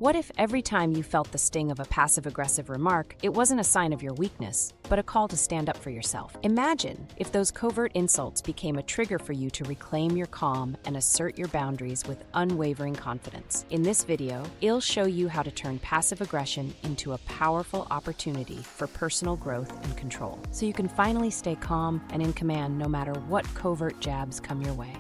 What if every time you felt the sting of a passive-aggressive remark, it wasn't a sign of your weakness, but a call to stand up for yourself? Imagine if those covert insults became a trigger for you to reclaim your calm and assert your boundaries with unwavering confidence. In this video, I'll show you how to turn passive aggression into a powerful opportunity for personal growth and control, so you can finally stay calm and in command no matter what covert jabs come your way.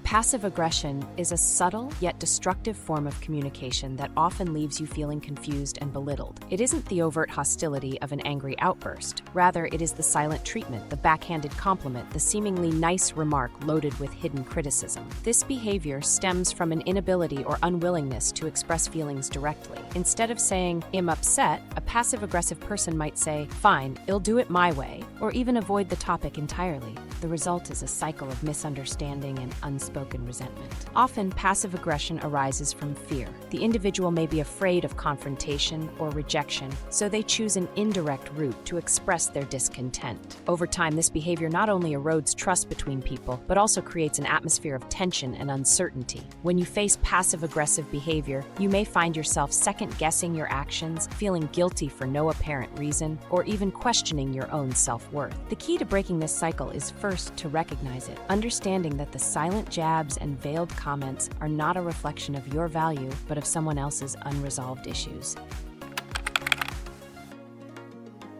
Passive aggression is a subtle yet destructive form of communication that often leaves you feeling confused and belittled. It isn't the overt hostility of an angry outburst. Rather, it is the silent treatment, the backhanded compliment, the seemingly nice remark loaded with hidden criticism. This behavior stems from an inability or unwillingness to express feelings directly. Instead of saying, "I'm upset," a passive-aggressive person might say, "Fine, I'll do it my way," or even avoid the topic entirely. The result is a cycle of misunderstanding and unspoken resentment. Often, passive aggression arises from fear. The individual may be afraid of confrontation or rejection, so they choose an indirect route to express their discontent. Over time, this behavior not only erodes trust between people, but also creates an atmosphere of tension and uncertainty. When you face passive-aggressive behavior, you may find yourself second-guessing your actions, feeling guilty for no apparent reason, or even questioning your own self-worth. The key to breaking this cycle is first to recognize it, understanding that the silent jabs and veiled comments are not a reflection of your value, but of someone else's unresolved issues.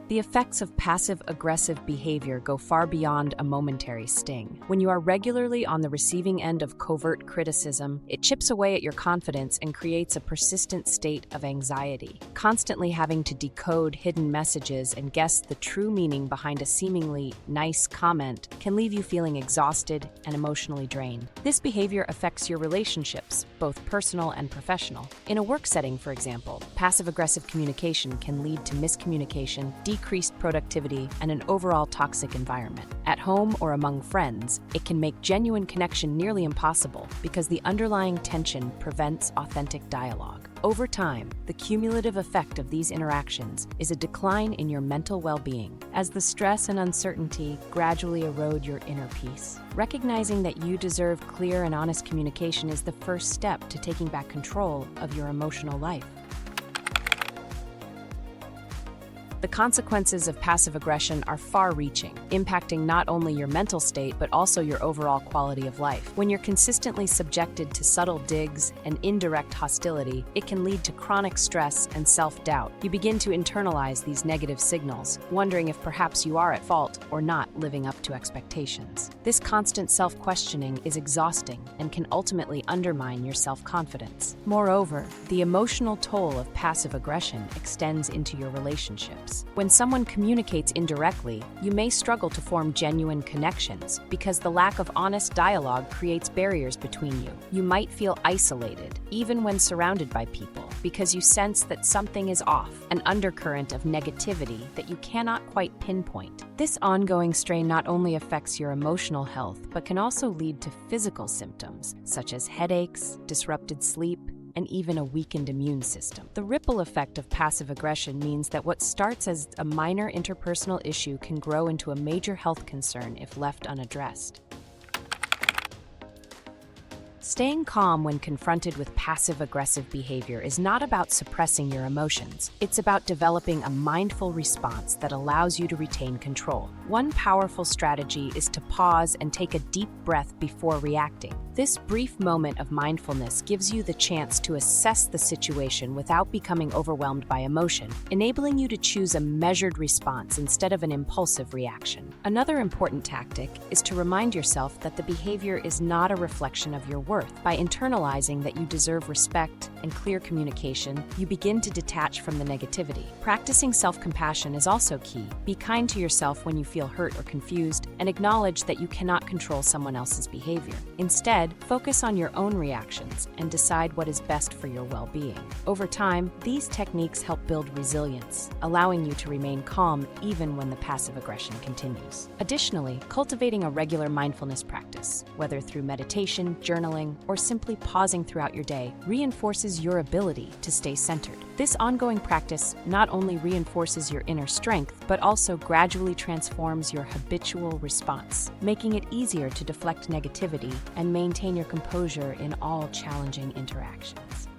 The effects of passive-aggressive behavior go far beyond a momentary sting. When you are regularly on the receiving end of covert criticism, it chips away at your confidence and creates a persistent state of anxiety. Constantly having to decode hidden messages and guess the true meaning behind a seemingly nice comment can leave you feeling exhausted and emotionally drained. This behavior affects your relationships, both personal and professional. In a work setting, for example, passive-aggressive communication can lead to miscommunication, decreased productivity, and an overall toxic environment. At home or among friends, it can make genuine connection nearly impossible because the underlying tension prevents authentic dialogue. Over time, the cumulative effect of these interactions is a decline in your mental well-being, as the stress and uncertainty gradually erode your inner peace. Recognizing that you deserve clear and honest communication is the first step to taking back control of your emotional life. The consequences of passive aggression are far-reaching, impacting not only your mental state but also your overall quality of life. When you're consistently subjected to subtle digs and indirect hostility, it can lead to chronic stress and self-doubt. You begin to internalize these negative signals, wondering if perhaps you are at fault or not living up to expectations. This constant self-questioning is exhausting and can ultimately undermine your self-confidence. Moreover, the emotional toll of passive aggression extends into your relationships. When someone communicates indirectly, you may struggle to form genuine connections because the lack of honest dialogue creates barriers between you. You might feel isolated, even when surrounded by people, because you sense that something is off, an undercurrent of negativity that you cannot quite pinpoint. This ongoing strain not only affects your emotional health, but can also lead to physical symptoms, such as headaches, disrupted sleep, and even a weakened immune system. The ripple effect of passive aggression means that what starts as a minor interpersonal issue can grow into a major health concern if left unaddressed. Staying calm when confronted with passive-aggressive behavior is not about suppressing your emotions. It's about developing a mindful response that allows you to retain control. One powerful strategy is to pause and take a deep breath before reacting. This brief moment of mindfulness gives you the chance to assess the situation without becoming overwhelmed by emotion, enabling you to choose a measured response instead of an impulsive reaction. Another important tactic is to remind yourself that the behavior is not a reflection of your worth. By internalizing that you deserve respect and clear communication, you begin to detach from the negativity. Practicing self-compassion is also key. Be kind to yourself when you feel hurt or confused, and acknowledge that you cannot control someone else's behavior. Instead, focus on your own reactions and decide what is best for your well-being. Over time, these techniques help build resilience, allowing you to remain calm even when the passive aggression continues. Additionally, cultivating a regular mindfulness practice, whether through meditation, journaling, or simply pausing throughout your day, reinforces your ability to stay centered. This ongoing practice not only reinforces your inner strength, but also gradually transforms your habitual response, making it easier to deflect negativity and maintain your composure in all challenging interactions.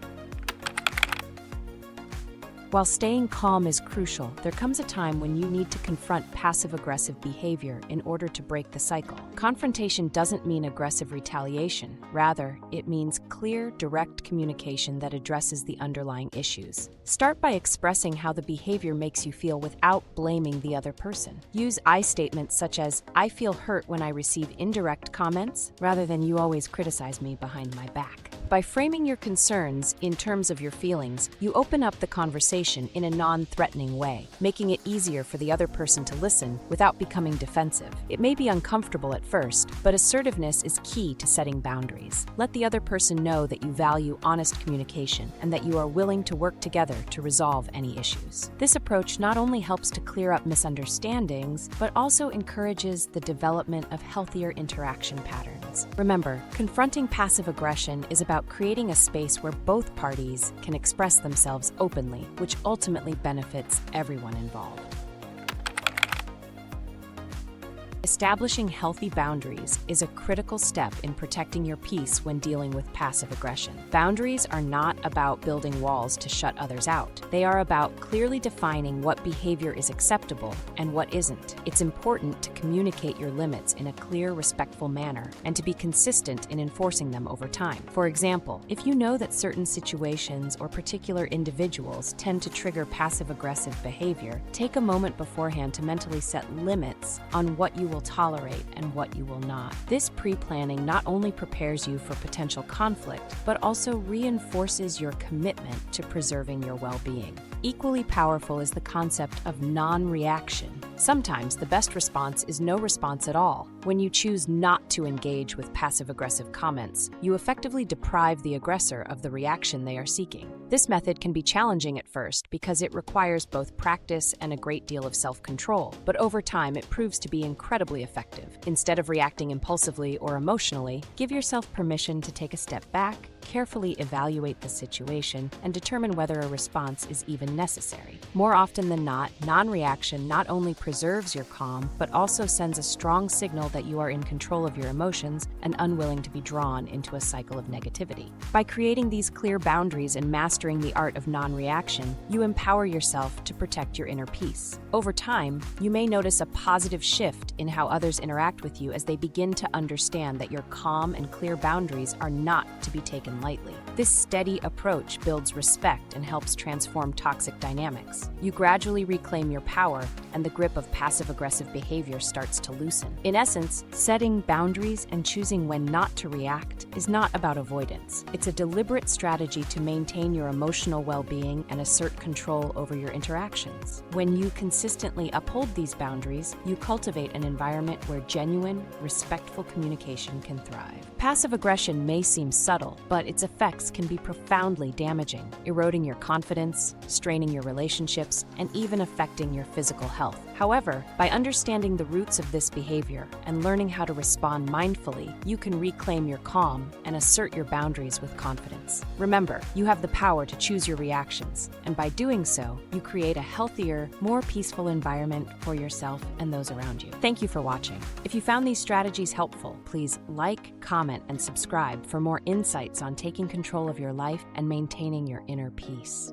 While staying calm is crucial, there comes a time when you need to confront passive-aggressive behavior in order to break the cycle. Confrontation doesn't mean aggressive retaliation. Rather, it means clear, direct communication that addresses the underlying issues. Start by expressing how the behavior makes you feel without blaming the other person. Use I statements such as, "I feel hurt when I receive indirect comments," rather than "you always criticize me behind my back." By framing your concerns in terms of your feelings, you open up the conversation in a non-threatening way, making it easier for the other person to listen without becoming defensive. It may be uncomfortable at first, but assertiveness is key to setting boundaries. Let the other person know that you value honest communication and that you are willing to work together to resolve any issues. This approach not only helps to clear up misunderstandings, but also encourages the development of healthier interaction patterns. Remember, confronting passive aggression is about creating a space where both parties can express themselves openly, which ultimately benefits everyone involved. Establishing healthy boundaries is a critical step in protecting your peace when dealing with passive aggression. Boundaries are not about building walls to shut others out. They are about clearly defining what behavior is acceptable and what isn't. It's important to communicate your limits in a clear, respectful manner and to be consistent in enforcing them over time. For example, if you know that certain situations or particular individuals tend to trigger passive-aggressive behavior, take a moment beforehand to mentally set limits on what you will tolerate and what you will not. This pre-planning not only prepares you for potential conflict, but also reinforces your commitment to preserving your well-being. Equally powerful is the concept of non-reaction. Sometimes the best response is no response at all. When you choose not to engage with passive-aggressive comments, you effectively deprive the aggressor of the reaction they are seeking. This method can be challenging at first because it requires both practice and a great deal of self-control, but over time it proves to be incredibly effective. Instead of reacting impulsively or emotionally, give yourself permission to take a step back, carefully evaluate the situation, and determine whether a response is even necessary. More often than not, non-reaction not only preserves your calm, but also sends a strong signal that you are in control of your emotions and unwilling to be drawn into a cycle of negativity. By creating these clear boundaries and mastering the art of non-reaction, you empower yourself to protect your inner peace. Over time, you may notice a positive shift in how others interact with you as they begin to understand that your calm and clear boundaries are not to be taken lightly. This steady approach builds respect and helps transform toxic dynamics. You gradually reclaim your power, and the grip of passive-aggressive behavior starts to loosen. In essence, setting boundaries and choosing when not to react is not about avoidance. It's a deliberate strategy to maintain your emotional well-being and assert control over your interactions. When you consistently uphold these boundaries, you cultivate an environment where genuine, respectful communication can thrive. Passive aggression may seem subtle, but its effects can be profoundly damaging, eroding your confidence, straining your relationships, and even affecting your physical health. However, by understanding the roots of this behavior and learning how to respond mindfully, you can reclaim your calm and assert your boundaries with confidence. Remember, you have the power to choose your reactions, and by doing so, you create a healthier, more peaceful environment for yourself and those around you. Thank you for watching. If you found these strategies helpful, please like, comment, and subscribe for more insights on taking control of your life and maintaining your inner peace.